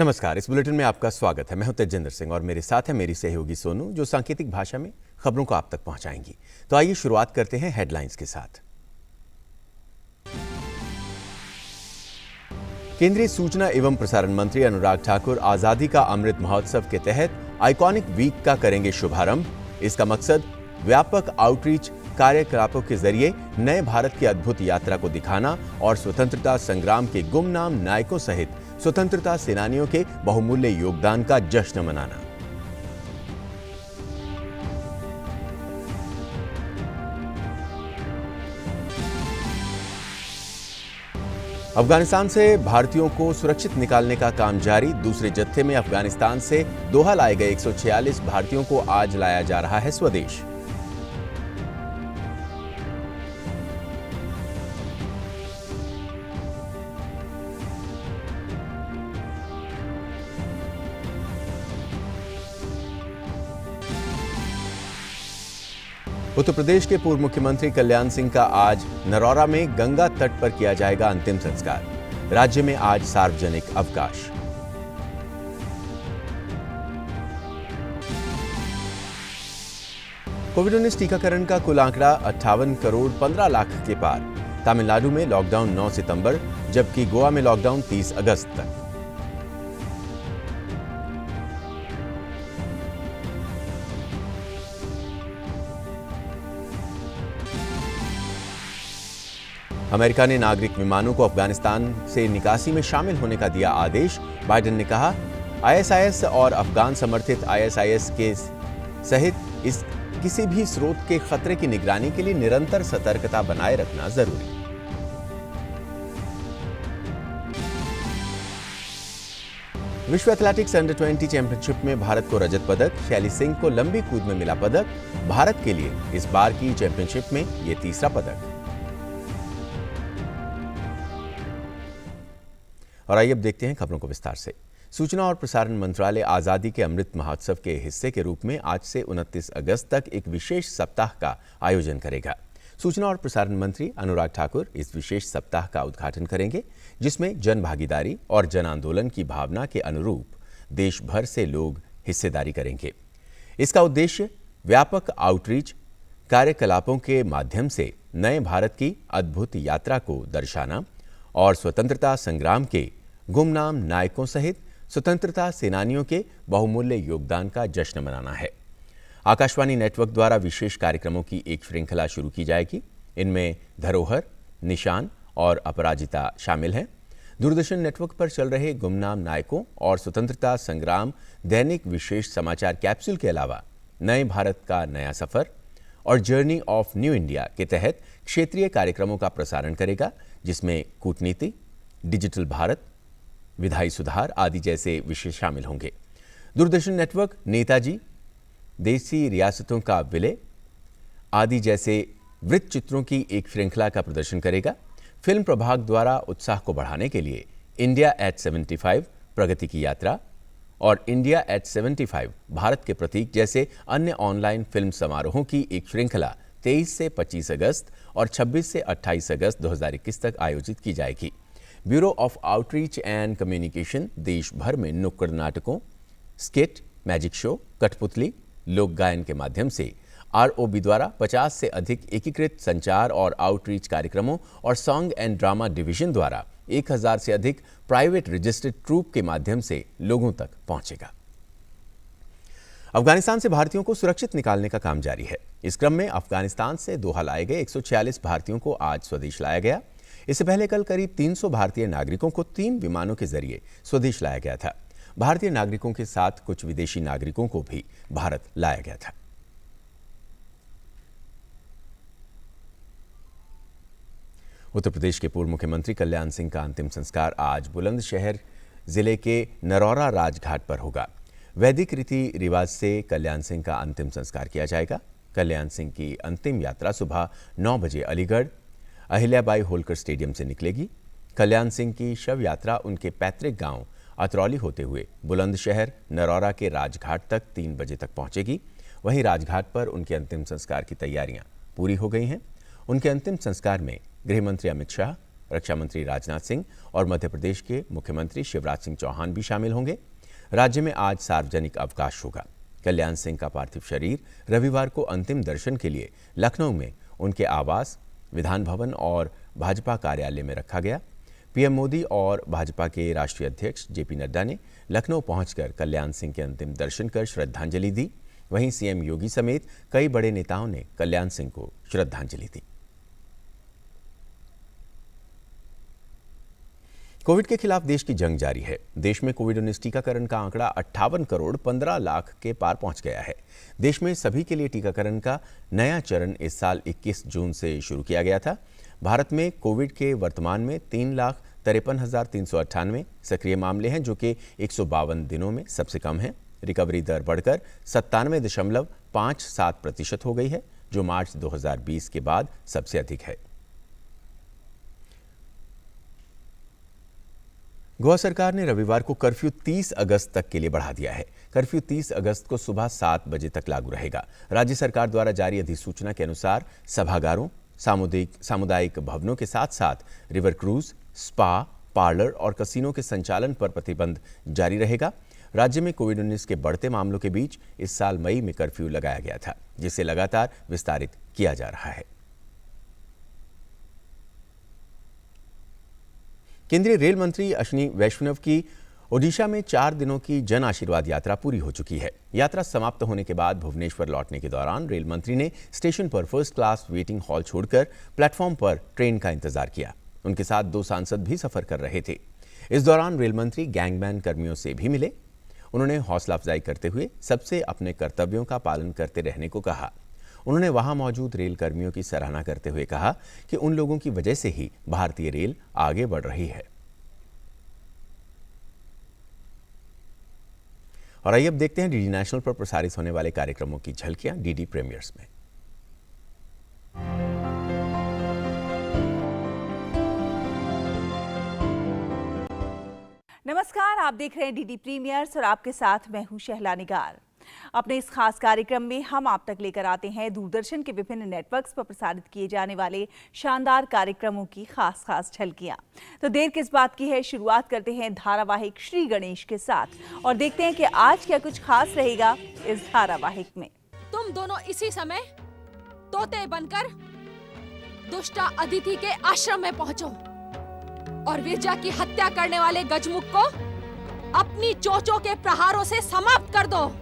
नमस्कार। इस बुलेटिन में आपका स्वागत है। मैं हूं तेजिंदर सिंह और मेरे साथ है मेरी सहयोगी सोनू, जो सांकेतिक भाषा में खबरों को आप तक पहुंचाएंगी। तो आइए शुरुआत करते हैं हेडलाइंस के साथ। केंद्रीय सूचना एवं प्रसारण मंत्री अनुराग ठाकुर आजादी का अमृत महोत्सव के तहत आइकॉनिक वीक का करेंगे शुभारंभ। इसका मकसद व्यापक आउटरीच कार्यकलापों के जरिए नए भारत की अद्भुत यात्रा को दिखाना और स्वतंत्रता संग्राम के गुमनाम नायकों सहित स्वतंत्रता सेनानियों के बहुमूल्य योगदान का जश्न मनाना। अफगानिस्तान से भारतीयों को सुरक्षित निकालने का काम जारी। दूसरे जत्थे में अफगानिस्तान से दोहा लाए गए 146 भारतीयों को आज लाया जा रहा है स्वदेश। उत्तर प्रदेश के पूर्व मुख्यमंत्री कल्याण सिंह का आज नरौरा में गंगा तट पर किया जाएगा अंतिम संस्कार। राज्य में आज सार्वजनिक अवकाश। कोविड-19 टीकाकरण का कुल आंकड़ा 58 करोड़ 15 लाख के पार। तमिलनाडु में लॉकडाउन 9 सितंबर, जबकि गोवा में लॉकडाउन 30 अगस्त तक। अमेरिका ने नागरिक विमानों को अफगानिस्तान से निकासी में शामिल होने का दिया आदेश। बाइडेन ने कहा, आईएसआईएस और अफगान समर्थित आईएसआईएस के सहित इस किसी भी स्रोत के खतरे की निगरानी के लिए निरंतर सतर्कता बनाए रखना जरूरी। विश्व एथलेटिक्स अंडर 20 चैंपियनशिप में भारत को रजत पदक। शैली सिंह को लंबी कूद में मिला पदक। भारत के लिए इस बार की चैंपियनशिप में यह तीसरा पदक। और आइए अब देखते हैं खबरों को विस्तार से। सूचना और प्रसारण मंत्रालय आजादी के अमृत महोत्सव के हिस्से के रूप में आज से 29 अगस्त तक एक विशेष सप्ताह का आयोजन करेगा। सूचना और प्रसारण मंत्री अनुराग ठाकुर इस विशेष सप्ताह का उद्घाटन करेंगे, जिसमें जन भागीदारी और जन आंदोलन की भावना के अनुरूप देश भर से लोग हिस्सेदारी करेंगे। इसका उद्देश्य व्यापक आउटरीच कार्यकलापों के माध्यम से नए भारत की अद्भुत यात्रा को दर्शाना और स्वतंत्रता संग्राम के गुमनाम नायकों सहित स्वतंत्रता सेनानियों के बहुमूल्य योगदान का जश्न मनाना है। आकाशवाणी नेटवर्क द्वारा विशेष कार्यक्रमों की एक श्रृंखला शुरू की जाएगी। इनमें धरोहर, निशान और अपराजिता शामिल हैं। दूरदर्शन नेटवर्क पर चल रहे गुमनाम नायकों और स्वतंत्रता संग्राम दैनिक विशेष समाचार कैप्सूल के अलावा नए भारत का नया सफर और जर्नी ऑफ न्यू इंडिया के तहत क्षेत्रीय कार्यक्रमों का प्रसारण करेगा, जिसमें कूटनीति, डिजिटल भारत, विधायी सुधार आदि जैसे विषय शामिल होंगे। दूरदर्शन नेटवर्क नेताजी, देसी रियासतों का विलय आदि जैसे वृत्त चित्रों की एक श्रृंखला का प्रदर्शन करेगा। फिल्म प्रभाग द्वारा उत्साह को बढ़ाने के लिए इंडिया एट 75 प्रगति की यात्रा और इंडिया एट 75 भारत के प्रतीक जैसे अन्य ऑनलाइन फिल्म समारोहों की एक श्रृंखला 23 से 25 अगस्त और 26 से 28 अगस्त 2021 तक आयोजित की जाएगी। Bureau of outreach and communication देश भर में नुक्कड़ नाटकों, स्किट, मैजिक शो, कठपुतली, लोक गायन के माध्यम से आरओबी द्वारा 50 से अधिक एकीकृत संचार और आउटरीच कार्यक्रमों और सॉन्ग एंड ड्रामा डिवीजन द्वारा 1000 से अधिक प्राइवेट रजिस्टर्ड ट्रूप के माध्यम से लोगों तक पहुंचेगा। अफगानिस्तान से भारतीयों को सुरक्षित निकालने का काम जारी है। इस क्रम में अफगानिस्तान से दोहा लाए गए 146 भारतीयों को आज स्वदेश लाया गया। इससे पहले कल करीब 300 भारतीय नागरिकों को 3 विमानों के जरिए स्वदेश लाया गया था। भारतीय नागरिकों के साथ कुछ विदेशी नागरिकों को भी भारत लाया गया था। उत्तर प्रदेश के पूर्व मुख्यमंत्री कल्याण सिंह का अंतिम संस्कार आज बुलंदशहर जिले के नरौरा राजघाट पर होगा। वैदिक रीति रिवाज से कल्याण सिंह का अंतिम संस्कार किया जाएगा। कल्याण सिंह की अंतिम यात्रा सुबह 9 बजे अलीगढ़ अहिल्याबाई होलकर स्टेडियम से निकलेगी। कल्याण सिंह की शव यात्रा उनके पैतृक गांव अतरौली होते हुए बुलंदशहर नरौरा के राजघाट तक 3 बजे तक पहुंचेगी। वहीं राजघाट पर उनके अंतिम संस्कार की तैयारियां पूरी हो गई हैं। उनके अंतिम संस्कार में गृह मंत्री अमित शाह, रक्षा मंत्री राजनाथ सिंह और मध्य प्रदेश के मुख्यमंत्री शिवराज सिंह चौहान भी शामिल होंगे। राज्य में आज सार्वजनिक अवकाश होगा। कल्याण सिंह का पार्थिव शरीर रविवार को अंतिम दर्शन के लिए लखनऊ में उनके आवास, विधान भवन और भाजपा कार्यालय में रखा गया। पीएम मोदी और भाजपा के राष्ट्रीय अध्यक्ष जेपी नड्डा ने लखनऊ पहुंचकर कल्याण सिंह के अंतिम दर्शन कर श्रद्धांजलि दी। वहीं सीएम योगी समेत कई बड़े नेताओं ने कल्याण सिंह को श्रद्धांजलि दी। कोविड के खिलाफ देश की जंग जारी है। देश में कोविड-19 टीकाकरण का आंकड़ा 58 करोड़ 15 लाख के पार पहुंच गया है। देश में सभी के लिए टीकाकरण का नया चरण इस साल 21 जून से शुरू किया गया था। भारत में कोविड के वर्तमान में 3,53,398 सक्रिय मामले हैं, जो कि 152 दिनों में सबसे कम है। रिकवरी दर बढ़कर 97.57% हो गई है, जो मार्च 2020 के बाद सबसे अधिक है। गोवा सरकार ने रविवार को कर्फ्यू 30 अगस्त तक के लिए बढ़ा दिया है। कर्फ्यू 30 अगस्त को सुबह 7 बजे तक लागू रहेगा। राज्य सरकार द्वारा जारी अधिसूचना के अनुसार सभागारों, सामुदायिक भवनों के साथ साथ रिवर क्रूज, स्पा, पार्लर और कसिनो के संचालन पर प्रतिबंध जारी रहेगा। राज्य में कोविड-19 के बढ़ते मामलों के बीच इस साल मई में कर्फ्यू लगाया गया था, जिसे लगातार विस्तारित किया जा रहा है। केंद्रीय रेल मंत्री अश्विनी वैष्णव की ओडिशा में 4 दिनों की जन आशीर्वाद यात्रा पूरी हो चुकी है। यात्रा समाप्त होने के बाद भुवनेश्वर लौटने के दौरान रेल मंत्री ने स्टेशन पर फर्स्ट क्लास वेटिंग हॉल छोड़कर प्लेटफॉर्म पर ट्रेन का इंतजार किया। उनके साथ 2 सांसद भी सफर कर रहे थे। इस दौरान रेल मंत्री गैंगमैन कर्मियों से भी मिले। उन्होंने हौसला अफजाई करते हुए सबसे अपने कर्तव्यों का पालन करते रहने को कहा। उन्होंने वहां मौजूद रेल कर्मियों की सराहना करते हुए कहा कि उन लोगों की वजह से ही भारतीय रेल आगे बढ़ रही है। और आइए अब देखते हैं डीडी नेशनल पर प्रसारित होने वाले कार्यक्रमों की झलकियां डीडी प्रीमियर्स में। नमस्कार, आप देख रहे हैं डीडी प्रीमियर्स और आपके साथ मैं हूं शहला निगार। अपने इस खास कार्यक्रम में हम आप तक लेकर आते हैं दूरदर्शन के विभिन्न नेटवर्क्स पर प्रसारित किए जाने वाले शानदार कार्यक्रमों की खास झलकियां। तो देर किस बात की है, शुरुआत करते हैं धारावाहिक श्री गणेश के साथ और देखते हैं कि आज क्या कुछ खास रहेगा इस धारावाहिक में। तुम दोनों इसी समय तोते बनकर दुष्टा अदिति के आश्रम में पहुंचो और विरजा की हत्या करने वाले गजमुख को अपनी चोंचों के प्रहारों से समाप्त कर दो।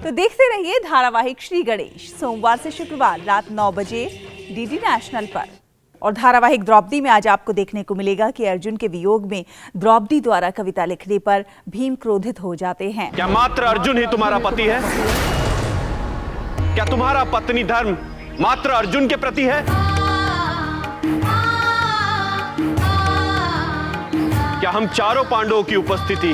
तो देखते रहिए धारावाहिक श्री गणेश सोमवार से शुक्रवार रात 9 बजे डीडी नेशनल पर। और धारावाहिक द्रौपदी में आज आपको देखने को मिलेगा कि अर्जुन के वियोग में द्रौपदी द्वारा कविता लिखने पर भीम क्रोधित हो जाते हैं। क्या मात्र अर्जुन ही तुम्हारा पति है? क्या तुम्हारा पत्नी धर्म मात्र अर्जुन के प्रति है? क्या हम चारों पांडवों की उपस्थिति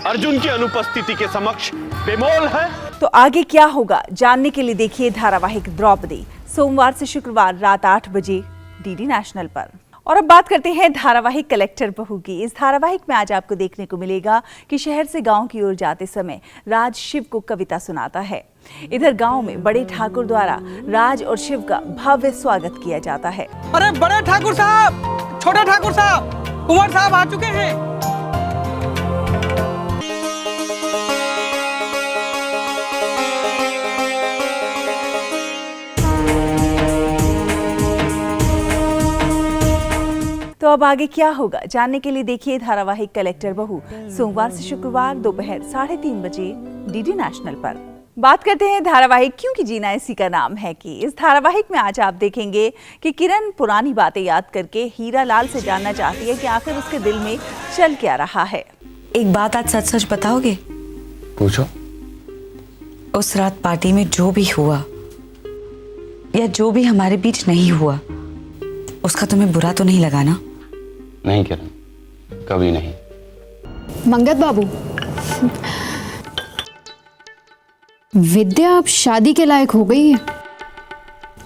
अर्जुन की अनुपस्थिति के समक्ष बेमोल है? तो आगे क्या होगा जानने के लिए देखिए धारावाहिक द्रौपदी सोमवार से शुक्रवार रात 8 बजे डीडी नेशनल पर। और अब बात करते हैं धारावाहिक कलेक्टर बहू की। इस धारावाहिक में आज आपको देखने को मिलेगा कि शहर से गांव की ओर जाते समय राज शिव को कविता सुनाता है। इधर गांव में बड़े ठाकुर द्वारा राज और शिव का भव्य स्वागत किया जाता है। अरे बड़े ठाकुर साहब, छोटे ठाकुर साहब, कुंवर साहब आ चुके हैं। तो अब आगे क्या होगा जानने के लिए देखिए धारावाहिक कलेक्टर बहू सोमवार से शुक्रवार दोपहर 3:30 बजे डीडी नेशनल पर। बात करते हैं धारावाहिक क्योंकि जीना इसी का नाम है कि इस धारावाहिक में आज आप देखेंगे कि किरण पुरानी बातें याद करके हीरा लाल से जानना चाहती है कि आखिर उसके दिल में चल क्या रहा है। एक बात आज सच सच बताओगे? पूछो। उस रात पार्टी में जो भी हुआ या जो भी हमारे बीच नहीं हुआ उसका तुम्हें बुरा तो नहीं लगा ना? नहीं किरण, कभी नहीं। मंगत बाबू, विद्या अब शादी के लायक हो गई है।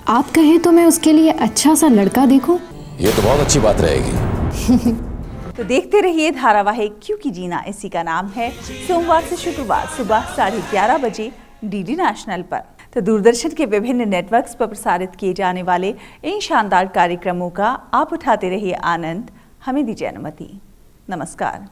आप कहें तो मैं उसके लिए अच्छा सा लड़का देखूं? ये तो बहुत अच्छी बात रहेगी। तो देखते रहिए धारावाहिक क्योंकि जीना इसी का नाम है, सोमवार से शुक्रवार सुबह 11:30 बजे डीडी नेशनल पर। तो दूरदर्शन के विभिन्न नेटवर्क्स पर प्रसारित किए जाने वाले इन शानदार कार्यक्रमों का आप उठाते रहिए आनंद। हमें दीजिए अनुमति। नमस्कार।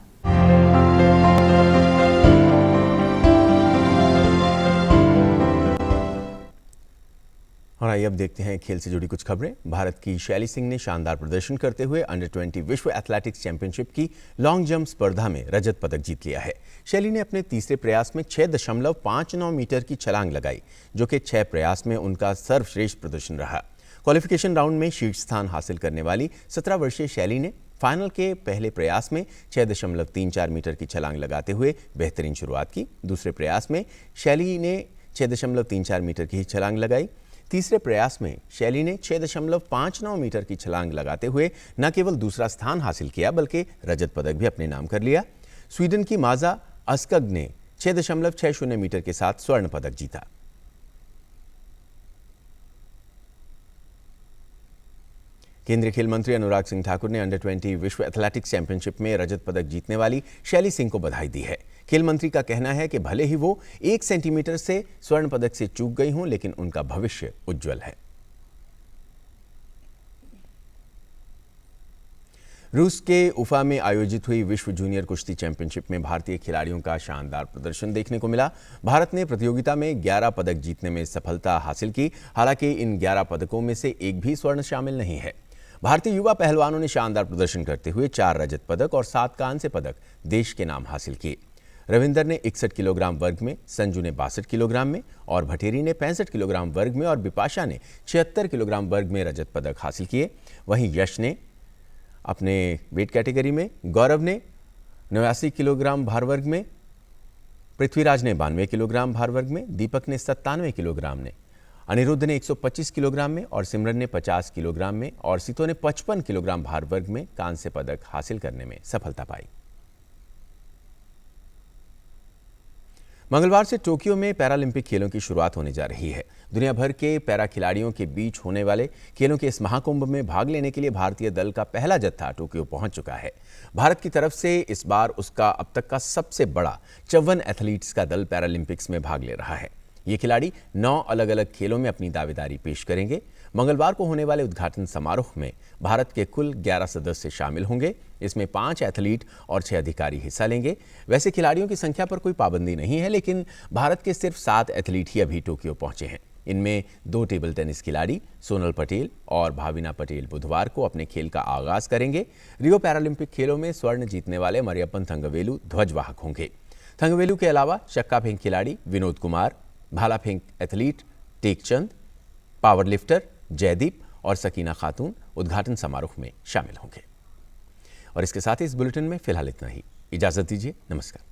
और आइए अब देखते हैं खेल से जुड़ी कुछ खबरें। भारत की शैली सिंह ने शानदार प्रदर्शन करते हुए अंडर-20 विश्व एथलेटिक्स चैंपियनशिप की लॉन्ग जंप स्पर्धा में रजत पदक जीत लिया है। शैली ने अपने तीसरे प्रयास में 6.59 मीटर की छलांग लगाई, जो कि 6 प्रयास में उनका सर्वश्रेष्ठ प्रदर्शन रहा। क्वालिफिकेशन राउंड में शीर्ष स्थान हासिल करने वाली 17 वर्षीय शैली ने फाइनल के पहले प्रयास में 6.34 मीटर की छलांग लगाते हुए बेहतरीन शुरुआत की। दूसरे प्रयास में शैली ने 6.34 मीटर की छलांग लगाई। तीसरे प्रयास में शैली ने 6.59 मीटर की छलांग लगाते हुए न केवल दूसरा स्थान हासिल किया बल्कि रजत पदक भी अपने नाम कर लिया। स्वीडन की माजा अस्कग ने 6.60 मीटर के साथ स्वर्ण पदक जीता। केंद्रीय खेल मंत्री अनुराग सिंह ठाकुर ने अंडर-20 विश्व एथलेटिक्स चैंपियनशिप में रजत पदक जीतने वाली शैली सिंह को बधाई दी है। खेल मंत्री का कहना है कि भले ही वो 1 सेंटीमीटर से स्वर्ण पदक से चूक गई हों, लेकिन उनका भविष्य उज्जवल है। रूस के उफा में आयोजित हुई विश्व जूनियर कुश्ती चैंपियनशिप में भारतीय खिलाड़ियों का शानदार प्रदर्शन देखने को मिला। भारत ने प्रतियोगिता में 11 पदक जीतने में सफलता हासिल की। हालांकि इन 11 पदकों में से एक भी स्वर्ण शामिल नहीं है। भारतीय युवा पहलवानों ने शानदार प्रदर्शन करते हुए 4 रजत पदक और 7 कांस्य पदक देश के नाम हासिल किए। रविंदर ने 61 किलोग्राम वर्ग में, संजू ने 62 किलोग्राम में और भटेरी ने 65 किलोग्राम वर्ग में और बिपाशा ने 76 किलोग्राम वर्ग में रजत पदक हासिल किए। वहीं यश ने अपने वेट कैटेगरी में, गौरव ने 89 किलोग्राम भार वर्ग में, पृथ्वीराज ने 92 किलोग्राम भार वर्ग में, दीपक ने 97 किलोग्राम ने, अनिरुद्ध ने 125 किलोग्राम में और सिमरन ने 50 किलोग्राम में और सितो ने 55 किलोग्राम भार वर्ग में कांस्य पदक हासिल करने में सफलता पाई। मंगलवार से टोक्यो में पैरालंपिक खेलों की शुरुआत होने जा रही है। दुनिया भर के पैरा खिलाड़ियों के बीच होने वाले खेलों के इस महाकुंभ में भाग लेने के लिए भारतीय दल का पहला जत्था टोक्यो पहुंच चुका है। भारत की तरफ से इस बार उसका अब तक का सबसे बड़ा 54 एथलीट्स का दल पैरालंपिक्स में भाग ले रहा है। ये खिलाड़ी 9 अलग अलग खेलों में अपनी दावेदारी पेश करेंगे। मंगलवार को होने वाले उद्घाटन समारोह में भारत के कुल 11 सदस्य शामिल होंगे। इसमें 5 एथलीट और 6 अधिकारी हिस्सा लेंगे। वैसे खिलाड़ियों की संख्या पर कोई पाबंदी नहीं है, लेकिन भारत के सिर्फ 7 एथलीट ही अभी टोक्यो पहुंचे हैं। इनमें 2 टेबल टेनिस खिलाड़ी सोनल पटेल और भाविना पटेल बुधवार को अपने खेल का आगाज करेंगे। रियो पैरालंपिक खेलों में स्वर्ण जीतने वाले मरियप्पन थंगवेलु ध्वजवाहक होंगे। थंगवेलु के अलावा चक्का फेंक खिलाड़ी विनोद कुमार, भाला फेंक athlete Tekchand, power lifter Jaydeep और सकीना खातून उद्घाटन समारोह में शामिल होंगे। और इसके साथ ही इस बुलेटिन में फिलहाल इतना ही। इजाजत दीजिए। नमस्कार।